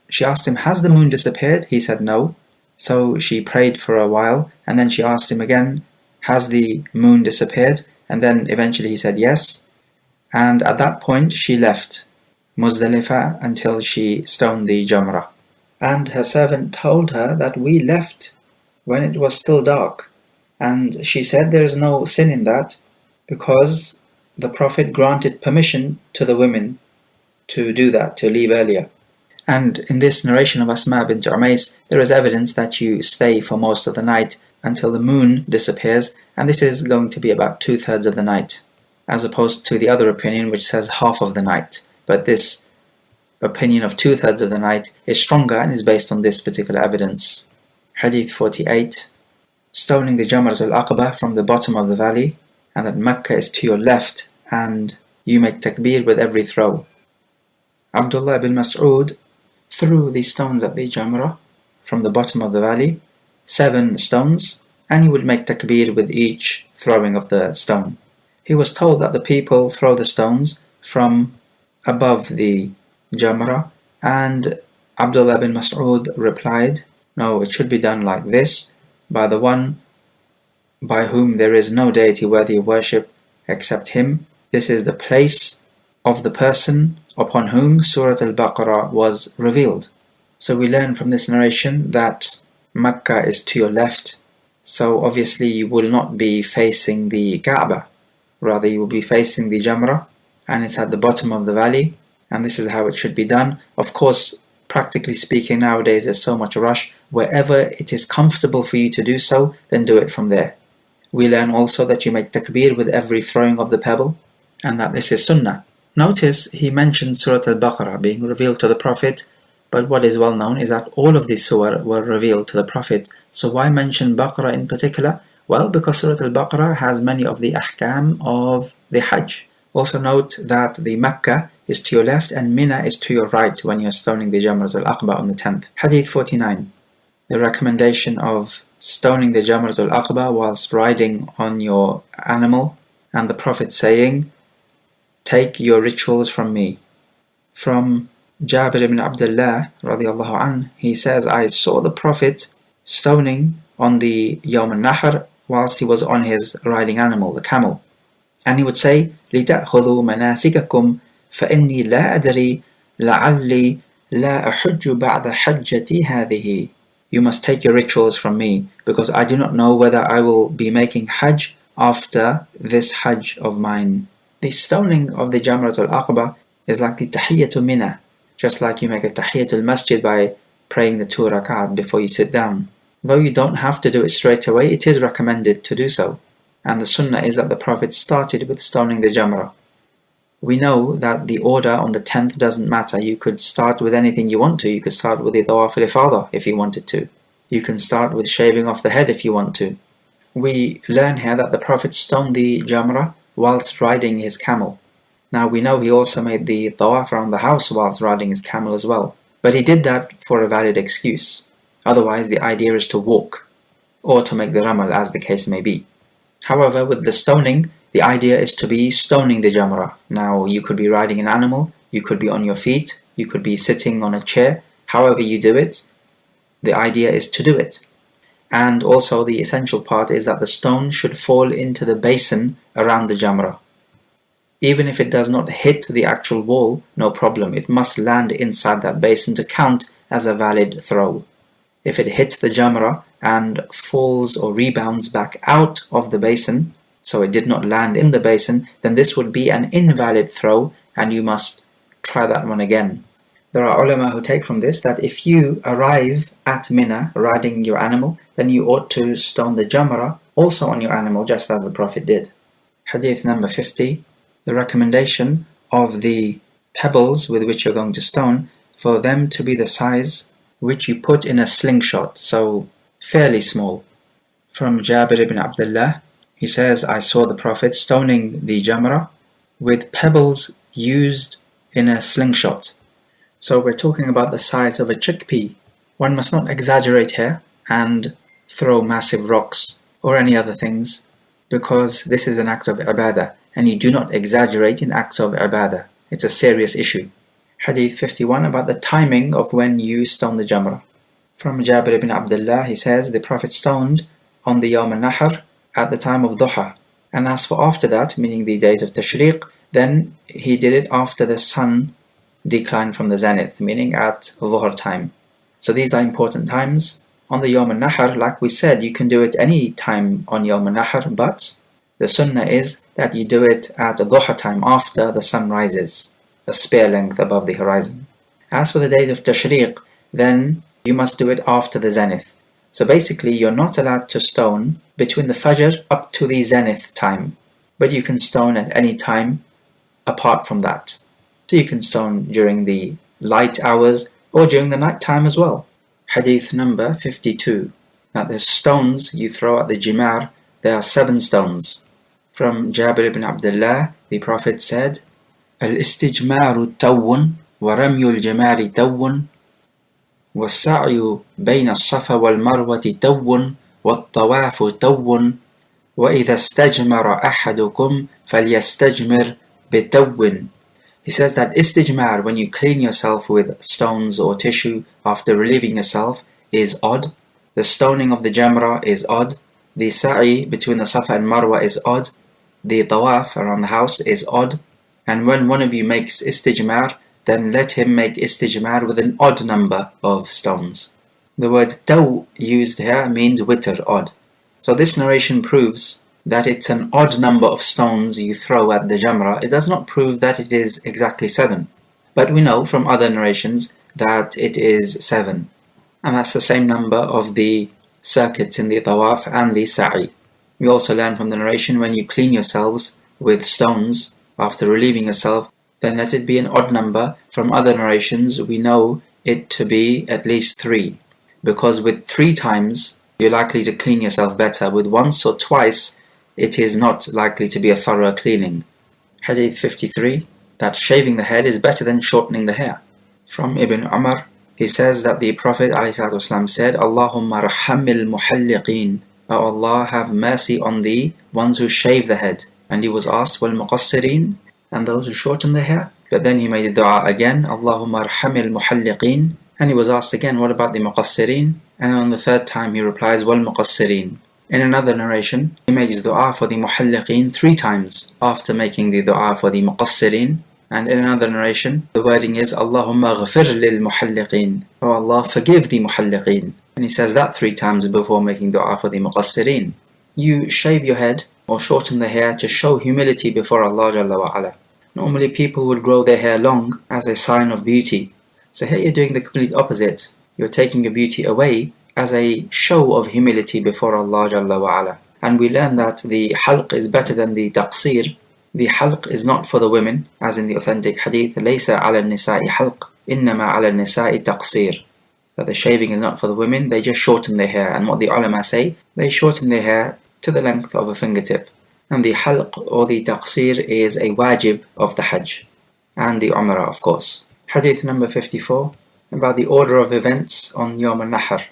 she asked him, has the moon disappeared? He said no. So she prayed for a while, and then she asked him again, has the moon disappeared? And then eventually he said yes. And at that point she left Muzdalifah until she stoned the Jamrah. And her servant told her that we left when it was still dark. And she said there is no sin in that, because the Prophet granted permission to the women to do that, to leave earlier. And in this narration of Asma bint Umays, there is evidence that you stay for most of the night until the moon disappears, and this is going to be about 2/3 of the night, as opposed to the other opinion which says half of the night. But this opinion of 2/3 of the night is stronger and is based on this particular evidence. Hadith 48, stoning the Jamrat al-Aqaba from the bottom of the valley, and that Mecca is to your left, and you make takbir with every throw. Abdullah ibn Mas'ud threw the stones at the Jamrah from the bottom of the valley, 7 stones, and he would make takbir with each throwing of the stone. He was told that the people throw the stones from above the Jamrah, and Abdullah ibn Mas'ud replied, no, it should be done like this, by the one by whom there is no deity worthy of worship except him. This is the place of the person upon whom Surah Al-Baqarah was revealed. So we learn from this narration that Mecca is to your left, so obviously you will not be facing the Kaaba, rather you will be facing the Jamrah, and it's at the bottom of the valley, and this is how it should be done. Of course, practically speaking, nowadays there's so much rush, wherever it is comfortable for you to do so, then do it from there. We learn also that you make takbir with every throwing of the pebble, and that this is sunnah. Notice he mentioned Surah Al-Baqarah being revealed to the Prophet, but what is well known is that all of these surah were revealed to the Prophet. So why mention Baqarah in particular? Well, because Surah Al-Baqarah has many of the ahkam of the Hajj. Also note that the Mecca is to your left and Mina is to your right when you're stoning the Jamrat al-Aqaba on the 10th. Hadith 49. The recommendation of stoning the Jamrat al-Aqaba whilst riding on your animal, and the Prophet saying, take your rituals from me. From Jabir ibn Abdullah radiallahu anh, he says, I saw the Prophet stoning on the Yawm al-Nahr whilst he was on his riding animal, the camel. And he would say, لِتَأْخُذُوا مَنَاسِكَكُمْ فَإِنِّي لَا أَدْرِي لَعَلِّي لَا أَحُجُّ بَعْدَ حَجَّتِي هَذِهِ. You must take your rituals from me, because I do not know whether I will be making Hajj after this Hajj of mine. The stoning of the Jamrat al-Aqaba is like the Tahiyyatul Mina, just like you make a Tahiyyatul Masjid by praying the 2 rak'at before you sit down. Though you don't have to do it straight away, it is recommended to do so. And the sunnah is that the Prophet started with stoning the Jamrah. We know that the order on the 10th doesn't matter. You could start with anything you want to. You could start with the Tawaf al-Ifadah if you wanted to. You can start with shaving off the head if you want to. We learn here that the Prophet stoned the Jamrah whilst riding his camel. Now we know he also made the Tawaf around the house whilst riding his camel as well. But he did that for a valid excuse. Otherwise the idea is to walk, or to make the Ramal, as the case may be. However, with the stoning, the idea is to be stoning the Jamrah. Now, you could be riding an animal, you could be on your feet, you could be sitting on a chair. However you do it, the idea is to do it. And also the essential part is that the stone should fall into the basin around the Jamrah. Even if it does not hit the actual wall, no problem. It must land inside that basin to count as a valid throw. If it hits the Jamrah and falls or rebounds back out of the basin, so it did not land in the basin, then this would be an invalid throw and you must try that one again. There are ulama who take from this that if you arrive at Mina riding your animal, then you ought to stone the Jamrah also on your animal, just as the Prophet did. Hadith number 50. The recommendation of the pebbles with which you're going to stone, for them to be the size which you put in a slingshot, so fairly small. From Jabir ibn Abdullah, He says, I saw the Prophet stoning the Jamrah with pebbles used in a slingshot. So we're talking about the size of a chickpea. One must not exaggerate here and throw massive rocks or any other things, because this is an act of ibadah, and you do not exaggerate in acts of ibadah. It's a serious issue. Hadith 51 about the timing of when you stone the Jamrah. From Jabir ibn Abdullah, he says, the Prophet stoned on the Yawm al-Nahr at the time of Duha. And as for after that, meaning the days of Tashriq, then he did it after the sun declined from the zenith, meaning at Dhuhr time. So these are important times. On the Yawm al-Nahr, like we said, you can do it any time on Yawm al-Nahr, but the sunnah is that you do it at Dhuhr time after the sun rises, a spear length above the horizon. As for the days of Tashriq, then you must do it after the zenith. So basically, you're not allowed to stone between the Fajr up to the zenith time, but you can stone at any time apart from that. So you can stone during the light hours or during the night time as well. Hadith number 52. Now the stones you throw at the Jimar, there are 7 stones. From Jabir ibn Abdullah, the Prophet said, Al-istijmaru tawun wa ramyu al-jimari tawun والسعي بين الصفا والمروة تو والطواف تو وإذا استجمر أحدكم فليستجمر بتو. He says that istijmar, when you clean yourself with stones or tissue after relieving yourself, is odd. The stoning of the Jamrah is odd. The sa'i between the Safa and Marwa is odd. The tawaf around the house is odd. And when one of you makes istijmar, then let him make istijmar with an odd number of stones. The word taw used here means witr, odd. So this narration proves that it's an odd number of stones you throw at the Jamrah. It does not prove that it is exactly 7. But we know from other narrations that it is 7. And that's the same number of the circuits in the tawaf and the sa'i. We also learn from the narration, when you clean yourselves with stones after relieving yourself, then let it be an odd number. From other narrations, we know it to be at least 3. Because with 3 times, you're likely to clean yourself better. With once or twice, it is not likely to be a thorough cleaning. Hadith 53, that shaving the head is better than shortening the hair. From Ibn Umar, he says that the Prophet ﷺ said, Allahumma rahamil muhalliqeen. O Allah, have mercy on the ones who shave the head. And he was asked, wal muqassirin, and those who shorten the hair. But then he made a dua again, Allahumma arhamil muhalliqeen. And he was asked again, what about the muqassirin? And on the 3rd time he replies, wal muqassirin. In another narration, he makes dua for the muhalliqeen 3 times after making the dua for the muqassirin. And in another narration, the wording is, Allahumma ghafir lil muhalliqeen. Oh Allah, forgive the muhalliqeen. And he says that 3 times before making dua for the muqassirin. You shave your head or shorten the hair to show humility before Allah Jalla wa Ala. Normally people would grow their hair long as a sign of beauty. So here you're doing the complete opposite. You're taking your beauty away as a show of humility before Allah Jalla wa Ala. And we learn that the halq is better than the taqsir. The halq is not for the women, as in the authentic hadith, لَيْسَ عَلَى النِّسَاءِ حَلْق إِنَّمَا عَلَى النِّسَاءِ تَقْصِيرٌ. That the shaving is not for the women, they just shorten their hair. And what the ulama say, they shorten their hair to the length of a fingertip. And the halq or the taqsir is a wajib of the Hajj and the Umrah, of course. Hadith number 54, about the order of events on Yawm al-Nahr.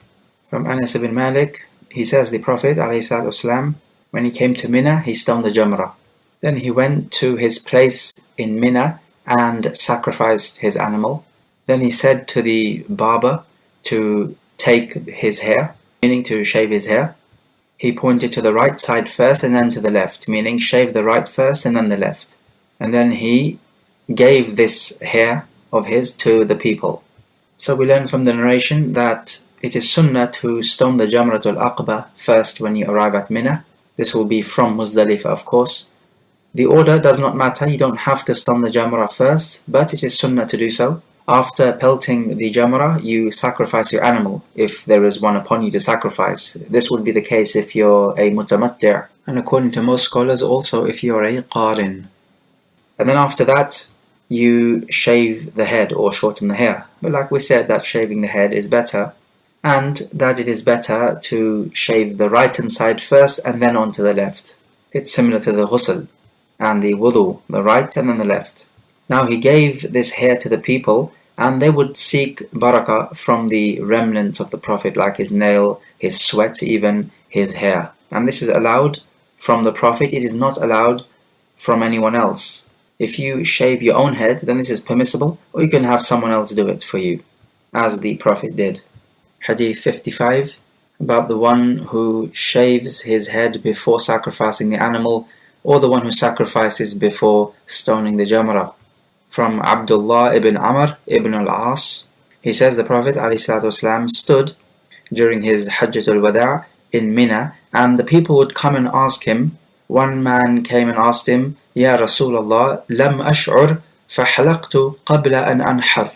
From Anas ibn Malik, he says the Prophet ﷺ, when he came to Mina, he stoned the Jamrah. Then he went to his place in Mina and sacrificed his animal. Then he said to the barber to take his hair, meaning to shave his hair. He pointed to the right side first and then to the left, meaning shave the right first and then the left. And then he gave this hair of his to the people. So we learn from the narration that it is sunnah to stone the Jamratul Aqaba first when you arrive at Mina. This will be from Muzdalifah, of course. The order does not matter, you don't have to stone the Jamrah first, but it is sunnah to do so. After pelting the Jamrah, you sacrifice your animal, if there is one upon you to sacrifice. This would be the case if you're a mutamattir', and according to most scholars also if you're a qarin. And then after that, you shave the head or shorten the hair. But like we said, that shaving the head is better, and that it is better to shave the right hand side first and then onto the left. It's similar to the ghusl and the wudu, the right and then the left. Now he gave this hair to the people, and they would seek barakah from the remnants of the Prophet, like his nail, his sweat, even his hair. And this is allowed from the Prophet. It is not allowed from anyone else. If you shave your own head, then this is permissible, or you can have someone else do it for you, as the Prophet did. Hadith 55, about the one who shaves his head before sacrificing the animal, or the one who sacrifices before stoning the jamrah. From Abdullah ibn Amr ibn al-As, he says the Prophet ﷺ stood during his Hajjatul Wada' in Mina, and the people would come and ask him. One man came and asked him, Ya Rasulullah, lam ash'ur fahlaqtu qabla an anhar.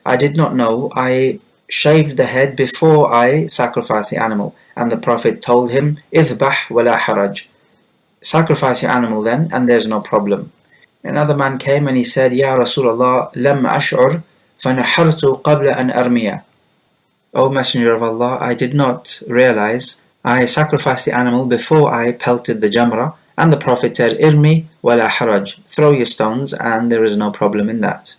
I did not know, I shaved the head before I sacrificed the animal. And the Prophet told him, Idhbah wala haraj. Sacrifice your animal then, and there's no problem. Another man came and he said, Ya Rasulullah, lam ash'ur fanahartu qabla an armiya. O Messenger of Allah, I did not realize, I sacrificed the animal before I pelted the jamrah. And the Prophet said, Irmi wala haraj, throw your stones and there is no problem in that.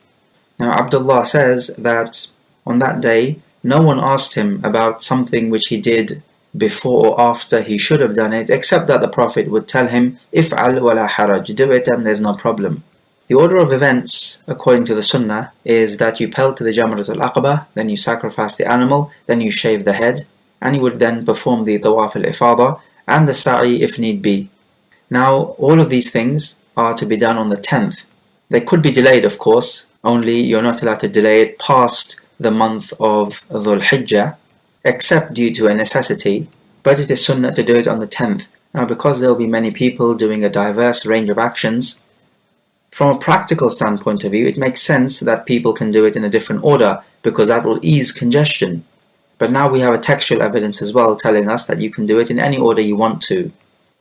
Now Abdullah says that on that day, no one asked him about something which he did before or after he should have done it, except that the Prophet would tell him, If'al wala haraj, do it and there's no problem. The order of events, according to the Sunnah, is that you pelt to the Jamratul Aqaba, then you sacrifice the animal, then you shave the head, and you would then perform the Tawaf al-Ifada and the Sa'i if need be. Now, all of these things are to be done on the 10th. They could be delayed, of course, only you're not allowed to delay it past the month of Dhul Hijjah, except due to a necessity, but it is sunnah to do it on the 10th. Now, because there will be many people doing a diverse range of actions, from a practical standpoint of view, it makes sense that people can do it in a different order, because that will ease congestion. But now we have a textual evidence as well telling us that you can do it in any order you want to.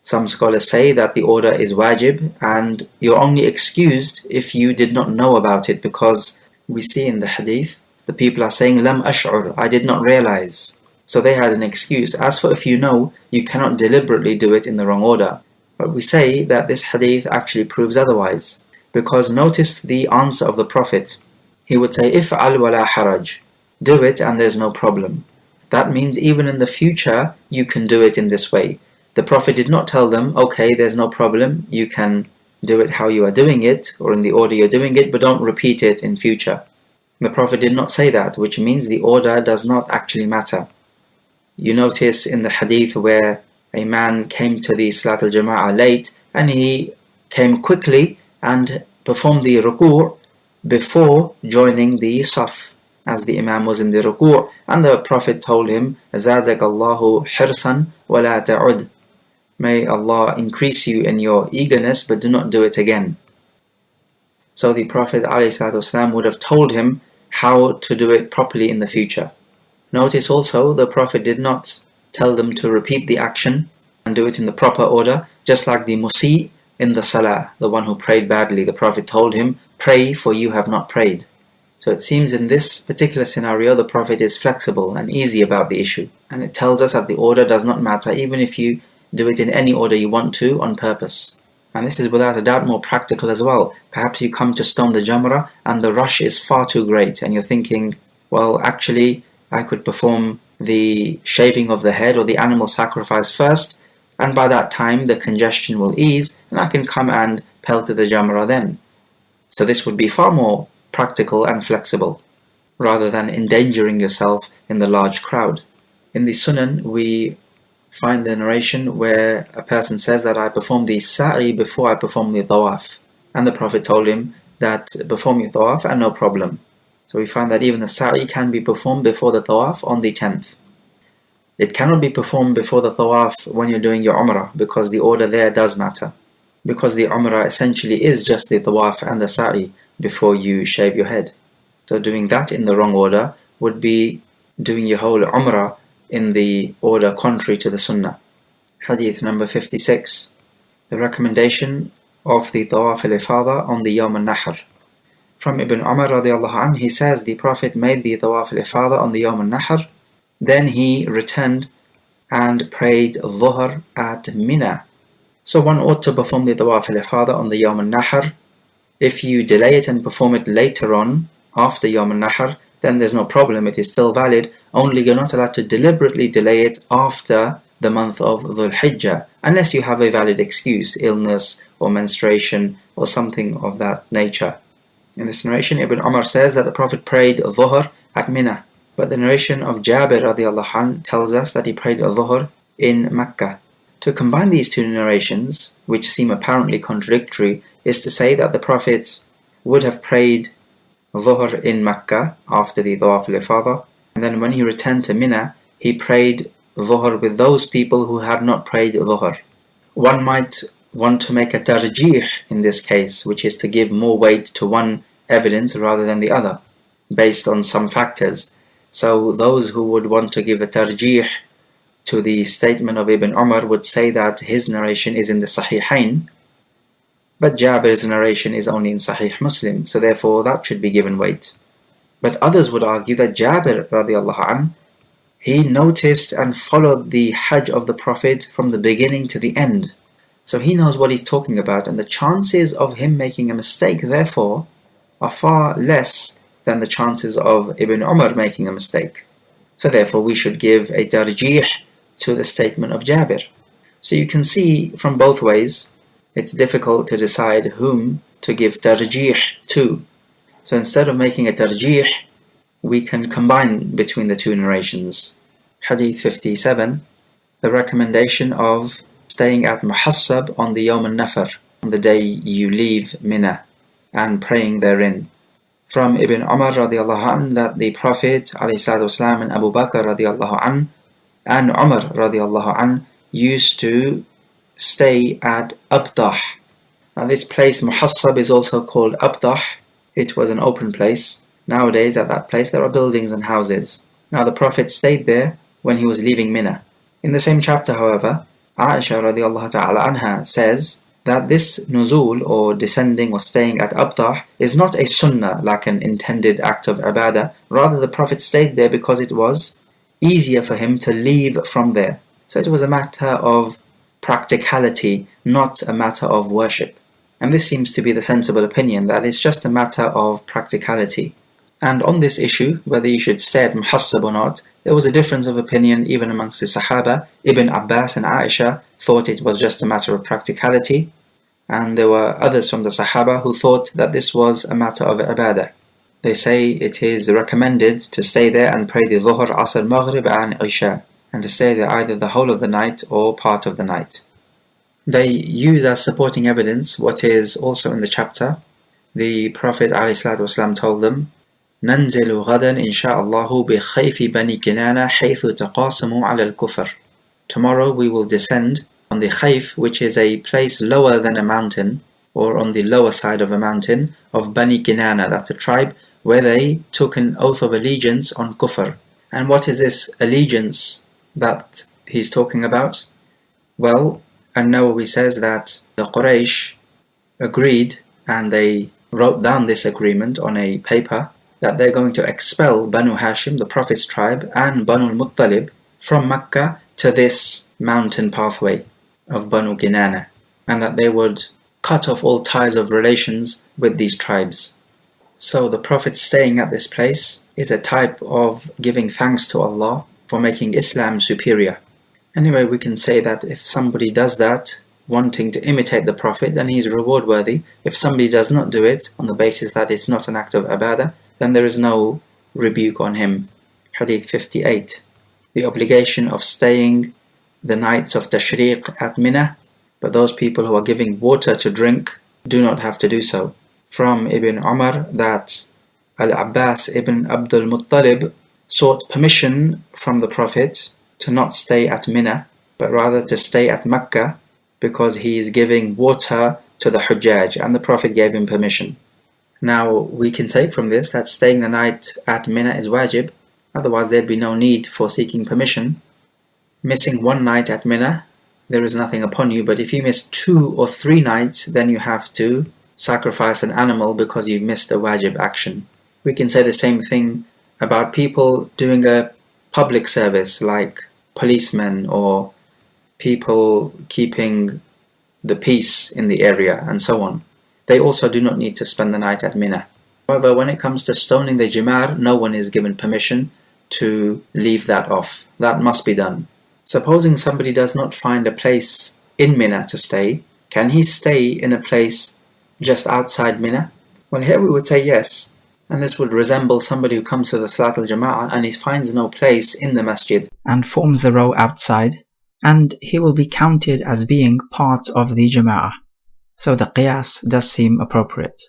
Some scholars say that the order is wajib, and you're only excused if you did not know about it, because we see in the hadith, the people are saying, Lam ash'ur, I did not realize. So they had an excuse. As for if you know, you cannot deliberately do it in the wrong order. But we say that this hadith actually proves otherwise. Because notice the answer of the Prophet. He would say, If'al wala haraj, do it and there's no problem. That means even in the future, you can do it in this way. The Prophet did not tell them, okay, there's no problem, you can do it how you are doing it, or in the order you're doing it, but don't repeat it in future. The Prophet did not say that, which means the order does not actually matter. You notice in the hadith where a man came to the Salat al-Jama'ah late, and he came quickly and performed the ruku' before joining the saf, as the Imam was in the ruku', and the Prophet told him, Zazak Allahu hirsan wa la ta'ud. May Allah increase you in your eagerness, but do not do it again. So the Prophet ﷺ would have told him how to do it properly in the future. Notice also, the Prophet did not tell them to repeat the action and do it in the proper order, just like the musi in the salah, the one who prayed badly. The Prophet told him, pray for you have not prayed. So it seems in this particular scenario, the Prophet is flexible and easy about the issue. And it tells us that the order does not matter, even if you do it in any order you want to on purpose. And this is without a doubt more practical as well. Perhaps you come to stone the jamrah and the rush is far too great and you're thinking, well, actually I could perform the shaving of the head or the animal sacrifice first, and by that time the congestion will ease and I can come and pelt the jamrah then. So this would be far more practical and flexible, rather than endangering yourself in the large crowd. In the Sunan we find the narration where a person says that I perform the sa'i before I perform the tawaf, and the Prophet told him that perform your tawaf and no problem. So we find that even the sa'i can be performed before the tawaf on the 10th. It cannot be performed before the tawaf when you're doing your umrah, because the order there does matter. Because the umrah essentially is just the tawaf and the sa'i before you shave your head. So doing that in the wrong order would be doing your whole umrah in the order contrary to the sunnah. Hadith number 56. The recommendation of the Tawaf al-Ifada on the Yawm al-Nahr. From Ibn Umar radiallahu anh, he says the Prophet made the Tawaf al-Ifada on the Yawm al-Nahr. Then he returned and prayed Dhuhr at Mina. So one ought to perform the Tawaf al-Ifadah on the Yawm al-Nahr. If you delay it and perform it later on, after Yawm al-Nahr, then there's no problem, it is still valid, only you're not allowed to deliberately delay it after the month of Dhul Hijjah, unless you have a valid excuse, illness or menstruation or something of that nature. In this narration, Ibn Umar says that the Prophet prayed Dhuhr at Mina, but the narration of Jabir radiallahu anhu tells us that he prayed Dhuhr in Mecca. To combine these two narrations, which seem apparently contradictory, is to say that the Prophet would have prayed Dhuhr in Mecca after the Tawaf al-Ifadah, and then when he returned to Mina, he prayed Dhuhr with those people who had not prayed Dhuhr. One might want to make a tarjih in this case, which is to give more weight to one evidence rather than the other, based on some factors. So those who would want to give a tarjih to the statement of Ibn Umar would say that his narration is in the Sahihain, but Jabir's narration is only in Sahih Muslim, so therefore that should be given weight. But others would argue that Jabir radiallahu anhu, he noticed and followed the Hajj of the Prophet from the beginning to the end. So he knows what he's talking about, and the chances of him making a mistake, therefore, are far less than the chances of Ibn Umar making a mistake. So therefore we should give a tarjih to the statement of Jabir. So you can see from both ways, it's difficult to decide whom to give tarjih to. So instead of making a tarjih, we can combine between the two narrations. Hadith 57, the recommendation of staying at Muhassab on the Yawm al-Nafr, on the day you leave Mina, and praying therein. From Ibn Umar radiallahu anhu that the Prophet ﷺ and Abu Bakr radiallahu anhu and Umar radiallahu anhu used to stay at Abdah. Now this place, Muhassab, is also called Abdah. It was an open place. Nowadays at that place there are buildings and houses. Now the Prophet stayed there when he was leaving Mina. In the same chapter, however, Aisha radiallahu ta'ala anha says that this nuzul, or descending or staying at Abdah, is not a sunnah like an intended act of ibadah. Rather, the Prophet stayed there because it was easier for him to leave from there. So it was a matter of practicality, not a matter of worship. And this seems to be the sensible opinion, that it's just a matter of practicality. And on this issue, whether you should stay at Muhassab or not, there was a difference of opinion even amongst the Sahaba. Ibn Abbas and Aisha thought it was just a matter of practicality, and there were others from the Sahaba who thought that this was a matter of ibadah. They say it is recommended to stay there and pray the Dhuhr, Asr, Maghrib and Isha, and to stay there either the whole of the night or part of the night. They use as supporting evidence what is also in the chapter. The Prophet ﷺ told them, ننزل غدا إن شاء الله بخيف بني كنانة حيث تقاسموا على الكفر. Tomorrow we will descend on the Khayf, which is a place lower than a mountain, or on the lower side of a mountain, of Bani Kinana, that's a tribe where they took an oath of allegiance on kufr. And what is this allegiance that he's talking about? Well, An-Nawawi says that the Quraysh agreed, and they wrote down this agreement on a paper, that they're going to expel Banu Hashim, the Prophet's tribe, and Banu al-Muttalib from Mecca to this mountain pathway of Banu Kinana, and that they would cut off all ties of relations with these tribes. So the Prophet staying at this place is a type of giving thanks to Allah for making Islam superior. Anyway, we can say that if somebody does that, wanting to imitate the Prophet, then he is reward worthy. If somebody does not do it on the basis that it's not an act of ibadah, then there is no rebuke on him. Hadith 58. The obligation of staying the nights of Tashriq at Mina, but those people who are giving water to drink do not have to do so. From Ibn Umar that Al-Abbas ibn Abdul Muttalib sought permission from the Prophet to not stay at Mina, but rather to stay at Mecca, because he is giving water to the Hujjaj, and the Prophet gave him permission. Now we can take from this that staying the night at Mina is wajib, otherwise there'd be no need for seeking permission. Missing one night at Mina, there is nothing upon you, but if you miss 2 or 3 nights, then you have to sacrifice an animal because you missed a wajib action. We can say the same thing about people doing a public service like policemen or people keeping the peace in the area, and so on. They also do not need to spend the night at Mina. However, when it comes to stoning the jimar, no one is given permission to leave that off. That must be done. Supposing somebody does not find a place in Mina to stay, can he stay in a place just outside Mina? Well, here we would say yes. And this would resemble somebody who comes to the Salat al-Jama'ah and he finds no place in the masjid and forms the row outside, and he will be counted as being part of the Jama'ah. So the qiyas does seem appropriate.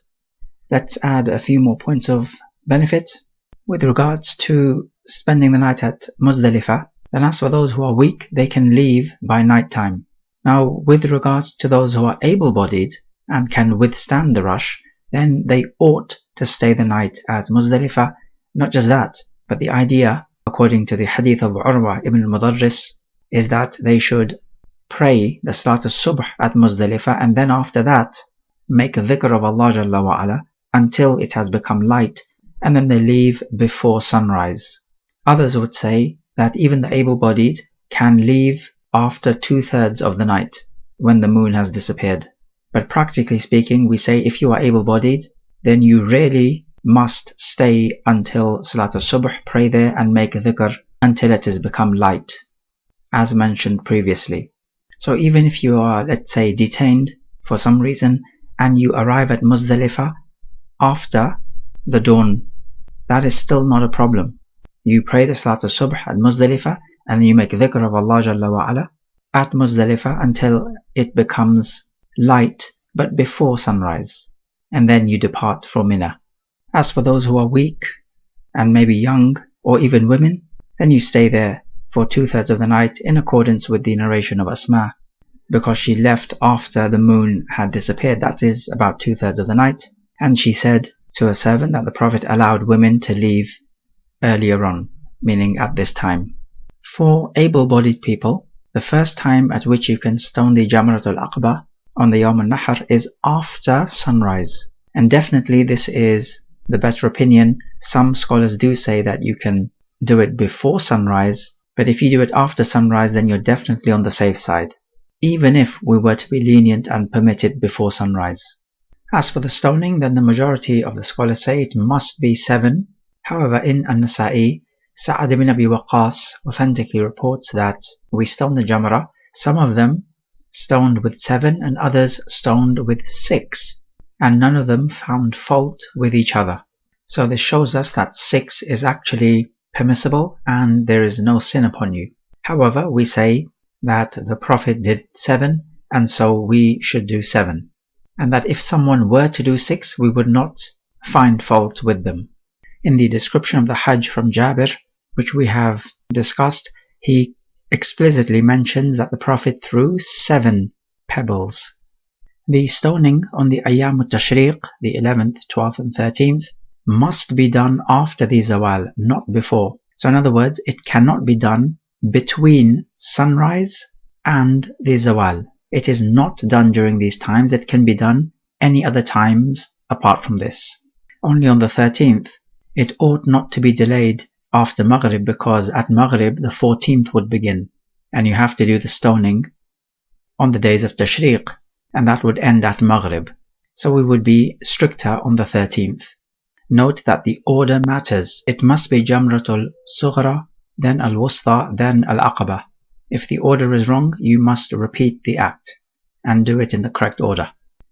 Let's add a few more points of benefit with regards to spending the night at Muzdalifah. Then as for those who are weak, they can leave by night time. Now with regards to those who are able-bodied and can withstand the rush, then they ought to stay the night at Muzdalifah. Not just that, but the idea, according to the hadith of Urwa ibn al-Mudarris, is that they should pray the Salat al-Subh at Muzdalifah, and then after that make a dhikr of Allah Jalla wa Ala until it has become light, and then they leave before sunrise. Others would say that even the able-bodied can leave after 2/3 of the night when the moon has disappeared. But practically speaking, we say if you are able-bodied, then you really must stay until Salat al-Subh, pray there and make dhikr until it has become light, as mentioned previously. So even if you are, let's say, detained for some reason and you arrive at Muzdalifah after the dawn, that is still not a problem. You pray the Salat al-Subh at Muzdalifah and you make dhikr of Allah Jalla wa Ala at Muzdalifah until it becomes light but before sunrise, and then you depart from Mina. As for those who are weak and maybe young or even women, then you stay there for 2/3 of the night in accordance with the narration of Asma, because she left after the moon had disappeared, that is about 2/3 of the night, and she said to a servant that the Prophet allowed women to leave earlier on, meaning at this time. For able-bodied people, the first time at which you can stone the Jamratul Aqaba on the Yawm al-Nahr is after sunrise, and definitely this is the better opinion. Some scholars do say that you can do it before sunrise, but if you do it after sunrise, then you're definitely on the safe side, even if we were to be lenient and permit it before sunrise. As for the stoning, then the majority of the scholars say it must be 7. However, in An-Nasa'i, Sa'ad ibn Abi Waqqas authentically reports that we stoned the Jamrah, some of them stoned with 7 and others stoned with 6, and none of them found fault with each other. So this shows us that 6 is actually permissible and there is no sin upon you. However, we say that the Prophet did 7 and so we should do 7, and that if someone were to do 6, we would not find fault with them. In the description of the Hajj from Jabir, which we have discussed, he explicitly mentions that the Prophet threw 7 pebbles. The stoning on the Ayyam al-Tashriq, the 11th, 12th and 13th, must be done after the Zawal, not before. So in other words, it cannot be done between sunrise and the Zawal. It is not done during these times. It can be done any other times apart from this. Only on the 13th, it ought not to be delayed after Maghrib, because at Maghrib the 14th would begin, and you have to do the stoning on the days of Tashriq, and that would end at Maghrib. So we would be stricter on the 13th. Note that the order matters. It must be Jamratul Sughra, then Al-Wusta, then Al-Aqaba. If the order is wrong, you must repeat the act and do it in the correct order.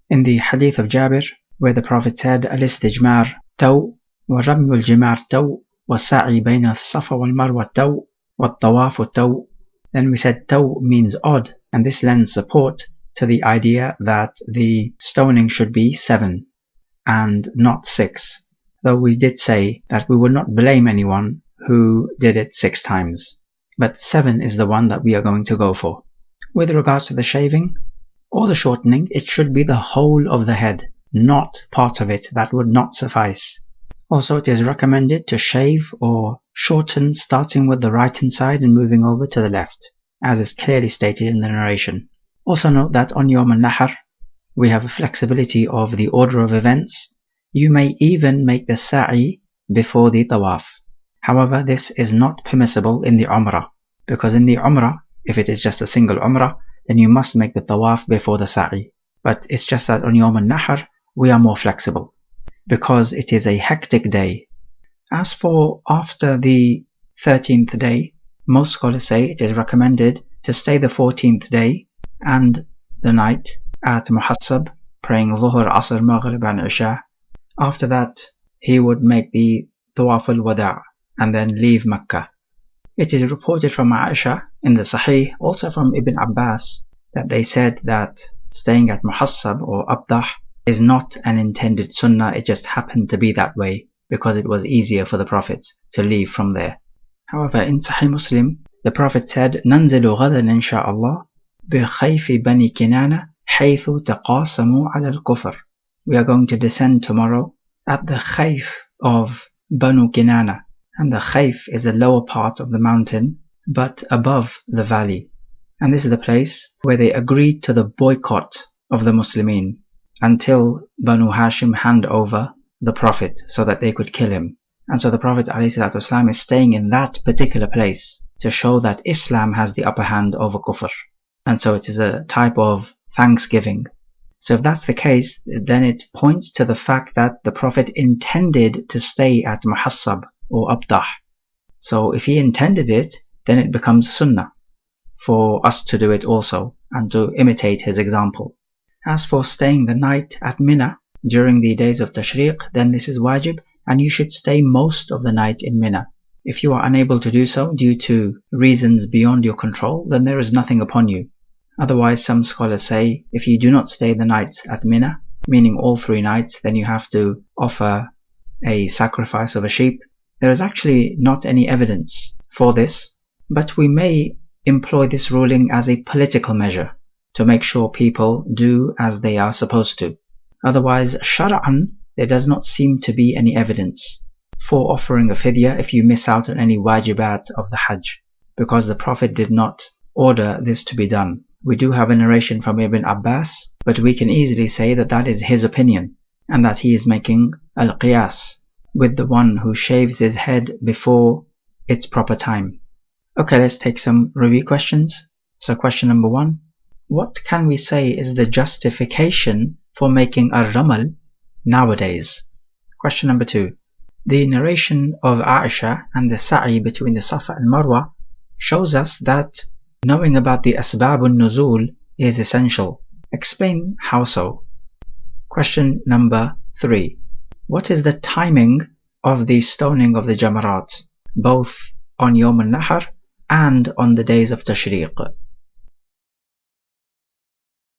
In the hadith of Jabir, where the Prophet said, Al-Istijmar taw, wa Ramyul Jimar taw, wa Sa'i bayna Safa wal Marwa taw, wa Tawafu taw. Then we said taw means odd, and this lends support to the idea that the stoning should be 7 and not 6. Though we did say that we would not blame anyone who did it 6 times. But 7 is the one that we are going to go for. With regards to the shaving or the shortening, it should be the whole of the head, not part of it. That would not suffice. Also, it is recommended to shave or shorten starting with the right hand side and moving over to the left, as is clearly stated in the narration. Also note that on Yawm al-Nahr, we have a flexibility of the order of events. You may even make the sa'i before the tawaf. However, this is not permissible in the Umrah, because in the Umrah, if it is just a single Umrah, then you must make the tawaf before the sa'i. But it's just that on Yawm al-Nahr, we are more flexible, because it is a hectic day. As for after the 13th day, most scholars say it is recommended to stay the 14th day and the night at Muhassab, praying Dhuhr, Asr, Maghrib and Isha. After that, he would make the Tawaf al-Wada' and then leave Mecca. It is reported from Aisha in the Sahih, also from Ibn Abbas, that they said that staying at Muhassab or Abdah is not an intended sunnah, it just happened to be that way because it was easier for the Prophet to leave from there. However, in Sahih Muslim, the Prophet said, ننزل غدا إن شاء الله بخيف بني كنانة حيث تقاسموا على الكفر. We are going to descend tomorrow at the khayf of Banu Kinana, and the khayf is the lower part of the mountain but above the valley, and this is the place where they agreed to the boycott of the Muslimin until Banu Hashim hand over the Prophet so that they could kill him. And so the Prophet ﷺ is staying in that particular place to show that Islam has the upper hand over kufr, and so it is a type of thanksgiving. So if that's the case, then it points to the fact that the Prophet intended to stay at Muhassab or Abdah. So if he intended it, then it becomes sunnah for us to do it also and to imitate his example. As for staying the night at Mina during the days of Tashriq, then this is wajib, and you should stay most of the night in Mina. If you are unable to do so due to reasons beyond your control, then there is nothing upon you. Otherwise, some scholars say if you do not stay the nights at Mina, meaning all 3 nights, then you have to offer a sacrifice of a sheep. There is actually not any evidence for this, but we may employ this ruling as a political measure to make sure people do as they are supposed to. Otherwise, shar'an, there does not seem to be any evidence for offering a fidyah if you miss out on any wajibat of the Hajj, because the Prophet did not order this to be done. We do have a narration from Ibn Abbas, but we can easily say that that is his opinion, and that he is making al-qiyas with the one who shaves his head before its proper time. Okay, let's take some review questions. So question number 1, what can we say is the justification for making a ramal nowadays? Question number 2, the narration of Aisha and the sa'i between the Safa and Marwa shows us that knowing about the asbabun nuzul is essential. Explain how so. Question number 3, what is the timing of the stoning of the jamarat, both on Yawm al-Nahr and on the days of Tashriq?